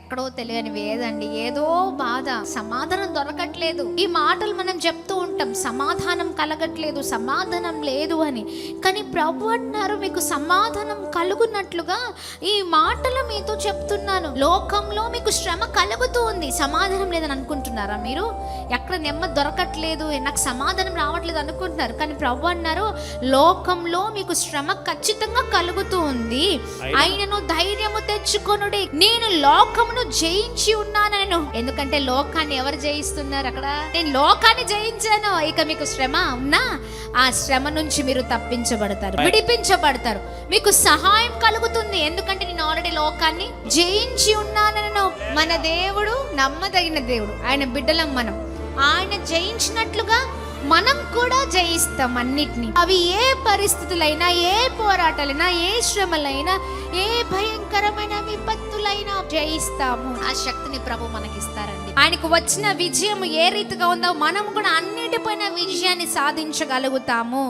ఎక్కడో తెలియని వేదండి, ఏదో బాధ, సమాధానం దొరకట్లేదు. ఈ మాటలు మనం చెప్తూ ఉంటాం, సమాధానం కలగట్లేదు, సమాధానం లేదు అని. కానీ ప్రభు అంటున్నారు, మీకు సమాధానం కలుగునట్లుగా ఈ మాటలు మీతో చెప్తున్నాను. లోకంలో మీకు శ్రమ కలుగుతూ ఉంది, సమాధానం లేదని అనుకుంటున్నారా మీరు? ఎక్కడ నెమ్మది దొరకట్లేదు, నాకు సమాధానం రావట్లేదు అనుకుంటున్నారు. కానీ ప్రభు అన్నారు, లోకంలో మీకు శ్రమ ఖచ్చితంగా కలుగుతూ ఉంది, ఆయనను ధైర్యము తెచ్చుకొనుడి, నేను లోకమును జయించి ఉన్నాను. ఎందుకంటే లోకాన్ని ఎవరు జయిస్తున్నారు? అక్కడ నేను లోకాన్ని జయించాను. ఇక మీకు శ్రమ ఉన్నా ఆ శ్రమ నుంచి మీరు తప్పించబడతారు, విడిపించబడతారు, మీకు సహాయం కలుగుతుంది. ఎందుకంటే నేను ఆల్రెడీ లోకాన్ని జయించి ఉన్నాను. మన దేవుడు నమ్మదగిన దేవుడు, ఆయన బిడ్డలం మనం. ఆయన జయించినట్లుగా మనం కూడా జయిస్తాం అన్నిటినీ. అవి ఏ పరిస్థితులైనా, ఏ పోరాటాలైనా, ఏ శ్రమలైనా, ఏ భయంకరమైన విపత్తులైనా జయిస్తాము. ఆ శక్తిని ప్రభు మనకిస్తారండి. ఆయనకు వచ్చిన విజయం ఏ రీతిగా ఉందో మనం కూడా అన్నిటిపైన విజయాన్ని సాధించగలుగుతాము.